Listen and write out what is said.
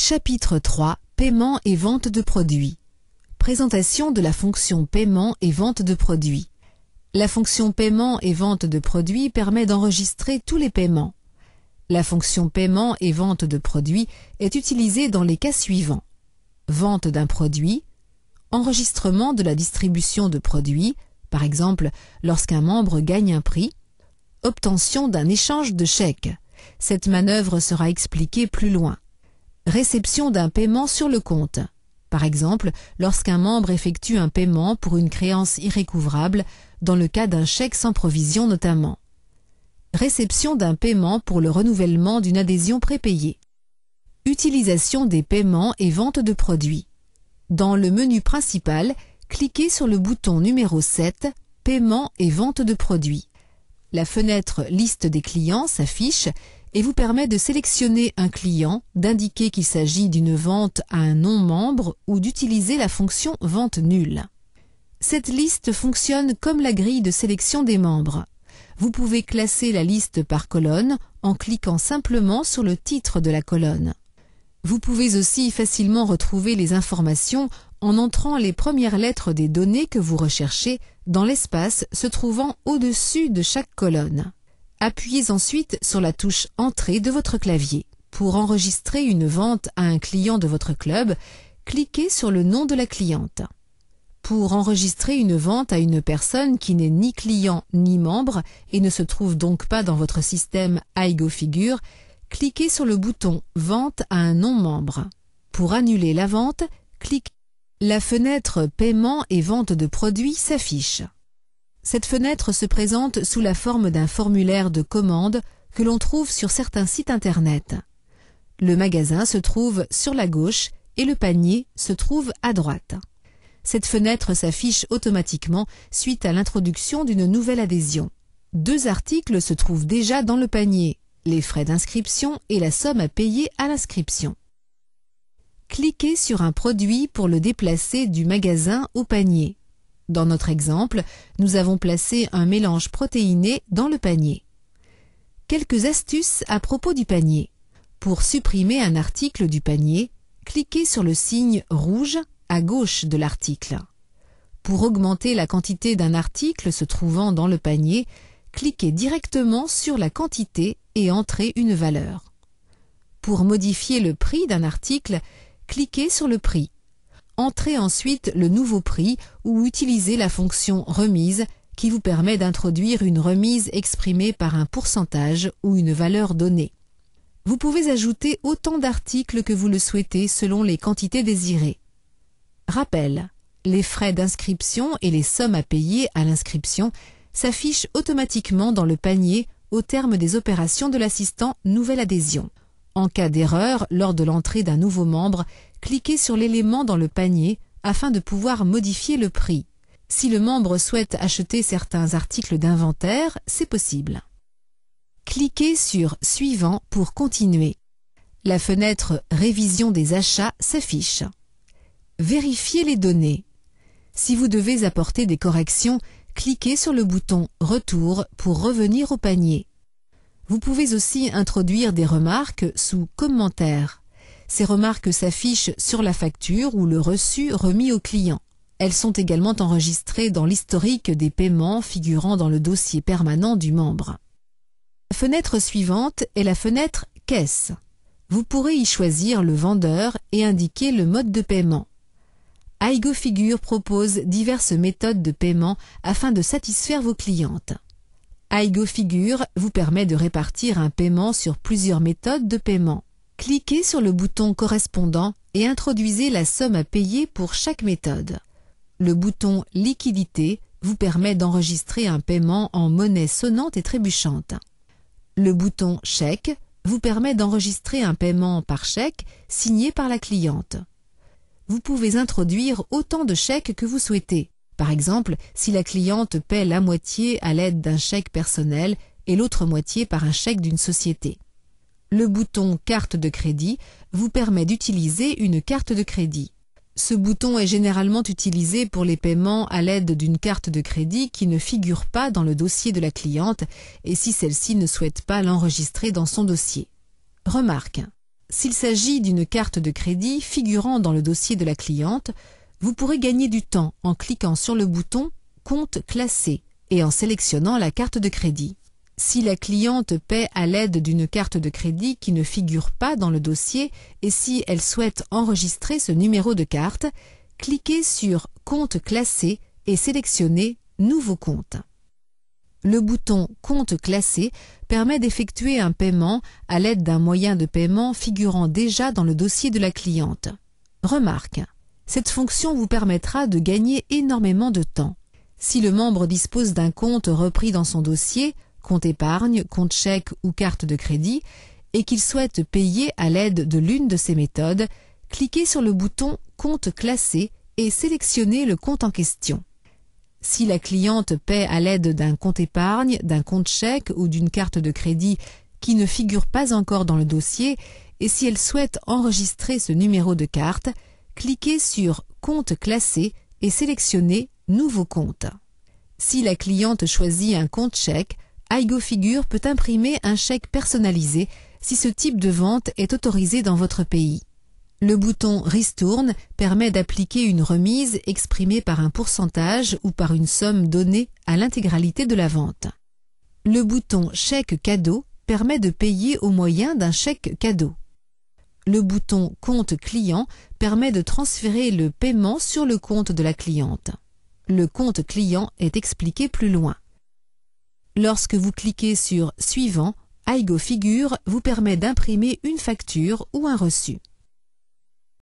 Chapitre 3. Paiement et vente de produits. Présentation de la fonction paiement et vente de produits. La fonction paiement et vente de produits permet d'enregistrer tous les paiements. La fonction paiement et vente de produits est utilisée dans les cas suivants. Vente d'un produit, enregistrement de la distribution de produits, par exemple lorsqu'un membre gagne un prix, obtention d'un échange de chèques. Cette manœuvre sera expliquée plus loin. Réception d'un paiement sur le compte. Par exemple, lorsqu'un membre effectue un paiement pour une créance irrécouvrable, dans le cas d'un chèque sans provision notamment. Réception d'un paiement pour le renouvellement d'une adhésion prépayée. Utilisation des paiements et vente de produits. Dans le menu principal, cliquez sur le bouton numéro 7, Paiement et vente de produits. La fenêtre Liste des clients s'affiche et vous permet de sélectionner un client, d'indiquer qu'il s'agit d'une vente à un non-membre ou d'utiliser la fonction Vente nulle. Cette liste fonctionne comme la grille de sélection des membres. Vous pouvez classer la liste par colonne en cliquant simplement sur le titre de la colonne. Vous pouvez aussi facilement retrouver les informations en entrant les premières lettres des données que vous recherchez dans l'espace se trouvant au-dessus de chaque colonne. Appuyez ensuite sur la touche Entrée de votre clavier. Pour enregistrer une vente à un client de votre club, cliquez sur le nom de la cliente. Pour enregistrer une vente à une personne qui n'est ni client ni membre et ne se trouve donc pas dans votre système AigoFigure, cliquez sur le bouton Vente à un non-membre. Pour annuler la vente, cliquez. La fenêtre Paiement et vente de produits s'affiche. Cette fenêtre se présente sous la forme d'un formulaire de commande que l'on trouve sur certains sites internet. Le magasin se trouve sur la gauche et le panier se trouve à droite. Cette fenêtre s'affiche automatiquement suite à l'introduction d'une nouvelle adhésion. 2 articles se trouvent déjà dans le panier, les frais d'inscription et la somme à payer à l'inscription. Cliquez sur un produit pour le déplacer du magasin au panier. Dans notre exemple, nous avons placé un mélange protéiné dans le panier. Quelques astuces à propos du panier. Pour supprimer un article du panier, cliquez sur le signe rouge à gauche de l'article. Pour augmenter la quantité d'un article se trouvant dans le panier, cliquez directement sur la quantité et entrez une valeur. Pour modifier le prix d'un article, cliquez sur le prix. Entrez ensuite le nouveau prix ou utilisez la fonction remise qui vous permet d'introduire une remise exprimée par un pourcentage ou une valeur donnée. Vous pouvez ajouter autant d'articles que vous le souhaitez selon les quantités désirées. Rappel, les frais d'inscription et les sommes à payer à l'inscription s'affichent automatiquement dans le panier au terme des opérations de l'assistant Nouvelle adhésion. En cas d'erreur lors de l'entrée d'un nouveau membre, cliquez sur l'élément dans le panier afin de pouvoir modifier le prix. Si le membre souhaite acheter certains articles d'inventaire, c'est possible. Cliquez sur Suivant pour continuer. La fenêtre Révision des achats s'affiche. Vérifiez les données. Si vous devez apporter des corrections, cliquez sur le bouton Retour pour revenir au panier. Vous pouvez aussi introduire des remarques sous Commentaires. Ces remarques s'affichent sur la facture ou le reçu remis au client. Elles sont également enregistrées dans l'historique des paiements figurant dans le dossier permanent du membre. La fenêtre suivante est la fenêtre Caisse. Vous pourrez y choisir le vendeur et indiquer le mode de paiement. AigoFigure propose diverses méthodes de paiement afin de satisfaire vos clientes. AigoFigure vous permet de répartir un paiement sur plusieurs méthodes de paiement. Cliquez sur le bouton correspondant et introduisez la somme à payer pour chaque méthode. Le bouton Liquidité vous permet d'enregistrer un paiement en monnaie sonnante et trébuchante. Le bouton Chèque vous permet d'enregistrer un paiement par chèque signé par la cliente. Vous pouvez introduire autant de chèques que vous souhaitez. Par exemple, si la cliente paie la moitié à l'aide d'un chèque personnel et l'autre moitié par un chèque d'une société. Le bouton Carte de crédit vous permet d'utiliser une carte de crédit. Ce bouton est généralement utilisé pour les paiements à l'aide d'une carte de crédit qui ne figure pas dans le dossier de la cliente et si celle-ci ne souhaite pas l'enregistrer dans son dossier. Remarque. S'il s'agit d'une carte de crédit figurant dans le dossier de la cliente, vous pourrez gagner du temps en cliquant sur le bouton « Compte classé » et en sélectionnant la carte de crédit. Si la cliente paie à l'aide d'une carte de crédit qui ne figure pas dans le dossier et si elle souhaite enregistrer ce numéro de carte, cliquez sur « Compte classé » et sélectionnez « Nouveau compte ». Le bouton « Compte classé » permet d'effectuer un paiement à l'aide d'un moyen de paiement figurant déjà dans le dossier de la cliente. Remarque, cette fonction vous permettra de gagner énormément de temps. Si le membre dispose d'un compte repris dans son dossier, compte épargne, compte chèque ou carte de crédit, et qu'il souhaite payer à l'aide de l'une de ces méthodes, cliquez sur le bouton « Compte classé » et sélectionnez le compte en question. Si la cliente paie à l'aide d'un compte épargne, d'un compte chèque ou d'une carte de crédit qui ne figure pas encore dans le dossier et si elle souhaite enregistrer ce numéro de carte, cliquez sur « Compte classé » et sélectionnez « Nouveau compte ». Si la cliente choisit un compte chèque, AigoFigure peut imprimer un chèque personnalisé si ce type de vente est autorisé dans votre pays. Le bouton Ristourne permet d'appliquer une remise exprimée par un pourcentage ou par une somme donnée à l'intégralité de la vente. Le bouton Chèque cadeau permet de payer au moyen d'un chèque cadeau. Le bouton Compte client permet de transférer le paiement sur le compte de la cliente. Le compte client est expliqué plus loin. Lorsque vous cliquez sur Suivant, AigoFigure vous permet d'imprimer une facture ou un reçu.